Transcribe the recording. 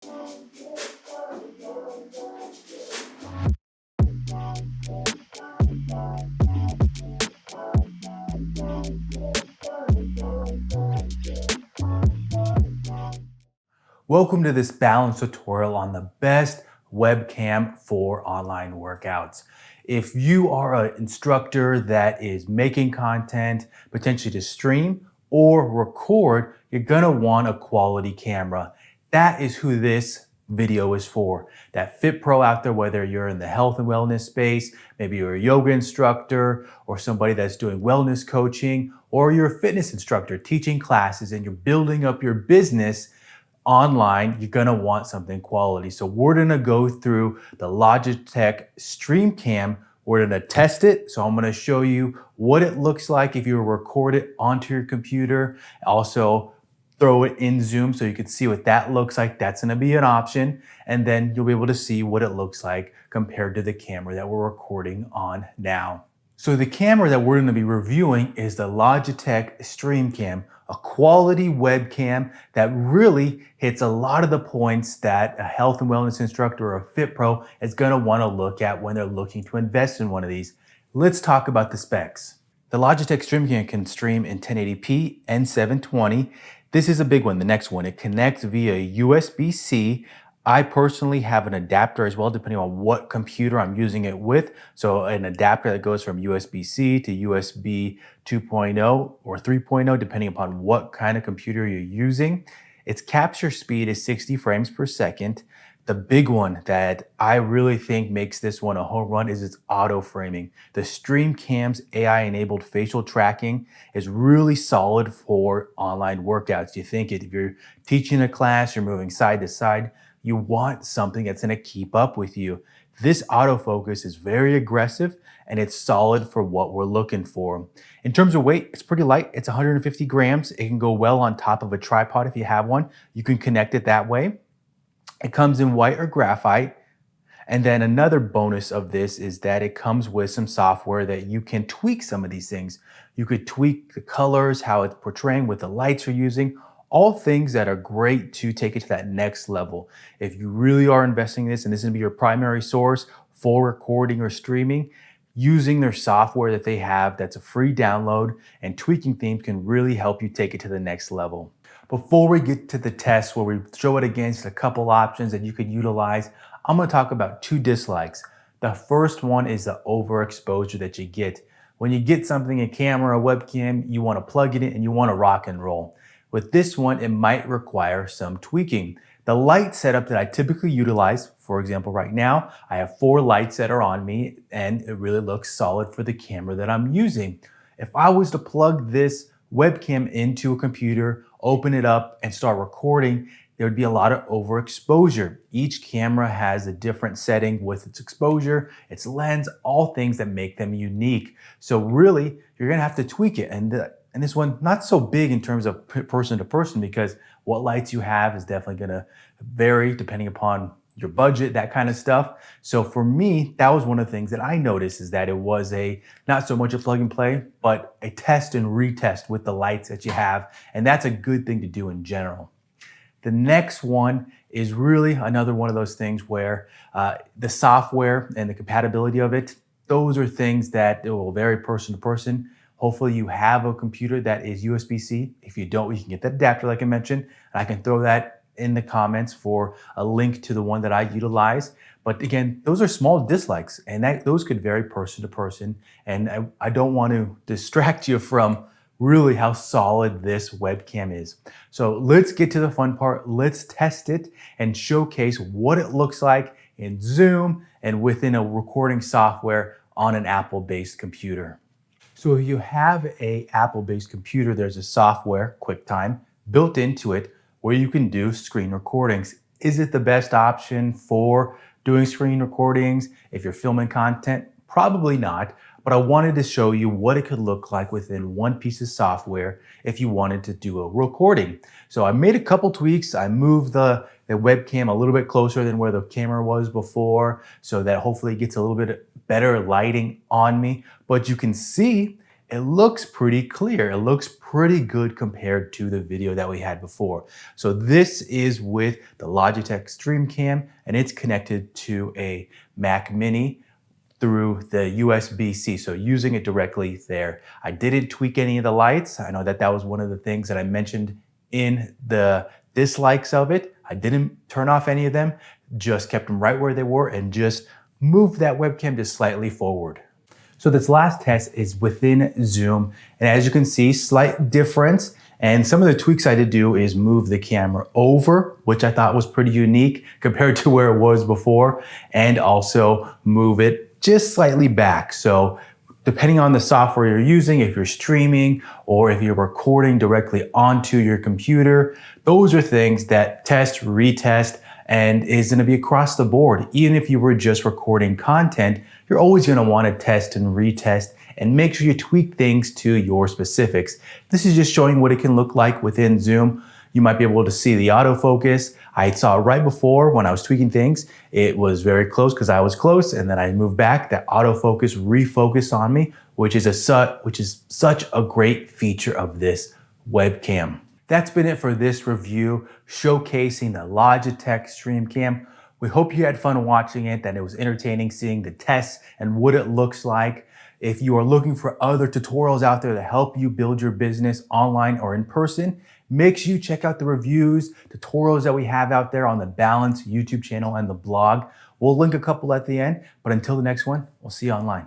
Welcome to this balance tutorial on the best webcam for online workouts. If you are an instructor that is making content, potentially to stream or record, you're gonna want a quality camera. That is who this video is for. That Fit Pro out there, whether you're in the health and wellness space, maybe you're a yoga instructor or somebody that's doing wellness coaching, or you're a fitness instructor teaching classes and you're building up your business online, you're gonna want something quality. So we're gonna go through the Logitech StreamCam. We're gonna test it. So I'm gonna show you what it looks like if you record it onto your computer. Also throw it in Zoom so you can see what that looks like. That's gonna be an option. And then you'll be able to see what it looks like compared to the camera that we're recording on now. So the camera that we're going to be reviewing is the Logitech StreamCam, a quality webcam that really hits a lot of the points that a health and wellness instructor or a Fit Pro is going to want to look at when they're looking to invest in one of these. Let's talk about the specs. The Logitech StreamCam can stream in 1080p and 720. This is a big one, the next one. It connects via USB-C. I personally have an adapter as well, depending on what computer I'm using it with. So an adapter that goes from USB-C to USB 2.0 or 3.0, depending upon what kind of computer you're using. Its capture speed is 60 frames per second. The big one that I really think makes this one a home run is its auto framing. The StreamCam's AI-enabled facial tracking is really solid for online workouts. You think if you're teaching a class, you're moving side to side, you want something that's gonna keep up with you. This autofocus is very aggressive and it's solid for what we're looking for. In terms of weight, it's pretty light. It's 150 grams. It can go well on top of a tripod if you have one. You can connect it that way. It comes in white or graphite. And then another bonus of this is that it comes with some software that you can tweak some of these things. You could tweak the colors, how it's portraying with the lights you're using, all things that are great to take it to that next level. If you really are investing in this and this is gonna be your primary source for recording or streaming, using their software that they have that's a free download and tweaking themes can really help you take it to the next level. Before we get to the test where we show it against a couple options that you could utilize, I'm gonna talk about two dislikes. The first one is the overexposure that you get. When you get something, a camera, a webcam, you wanna plug it in and you wanna rock and roll. With this one, it might require some tweaking. The light setup that I typically utilize, for example, right now, I have 4 lights that are on me and it really looks solid for the camera that I'm using. If I was to plug this webcam into a computer, open it up and start recording, there would be a lot of overexposure. Each camera has a different setting with its exposure, its lens, all things that make them unique. So really, you're gonna have to tweak it. And this one, not so big in terms of person to person because what lights you have is definitely gonna vary depending upon your budget, that kind of stuff. So for me, that was one of the things that I noticed is that it was not so much a plug and play, but a test and retest with the lights that you have. And that's a good thing to do in general. The next one is really another one of those things where the software and the compatibility of it, those are things that it will vary person to person. Hopefully you have a computer that is USB-C. If you don't, you can get that adapter like I mentioned, and I can throw that in the comments for a link to the one that I utilize. But again, those are small dislikes and those could vary person to person. And I don't want to distract you from really how solid this webcam is. So let's get to the fun part. Let's test it and showcase what it looks like in Zoom and within a recording software on an Apple-based computer. So if you have a Apple-based computer, there's a software, Quicktime, built into it where you can do screen recordings. Is it the best option for doing screen recordings if you're filming content? Probably not, but I wanted to show you what it could look like within one piece of software if you wanted to do a recording. So I made a couple tweaks. I moved the webcam a little bit closer than where the camera was before so that hopefully it gets a little bit better lighting on me. But you can see it looks pretty clear. It looks pretty good compared to the video that we had before. So this is with the Logitech StreamCam, and it's connected to a Mac Mini through the USB-C, so using it directly there. I didn't tweak any of the lights. I know that that was one of the things that I mentioned in the dislikes of it. I didn't turn off any of them, just kept them right where they were and just moved that webcam just slightly forward. So this last test is within Zoom, and as you can see, slight difference. And some of the tweaks I did do is move the camera over, which I thought was pretty unique compared to where it was before, and also move it just slightly back. So depending on the software you're using, if you're streaming or if you're recording directly onto your computer, those are things that test, retest, and is gonna be across the board. Even if you were just recording content, you're always gonna wanna test and retest and make sure you tweak things to your specifics. This is just showing what it can look like within Zoom. You might be able to see the autofocus. I saw right before when I was tweaking things, it was very close because I was close, and then I moved back, that autofocus refocused on me, which is such a great feature of this webcam. That's been it for this review showcasing the Logitech StreamCam. We hope you had fun watching it, that it was entertaining seeing the tests and what it looks like. If you are looking for other tutorials out there to help you build your business online or in person, make sure you check out the reviews, tutorials that we have out there on the Balance YouTube channel and the blog. We'll link a couple at the end, but until the next one, we'll see you online.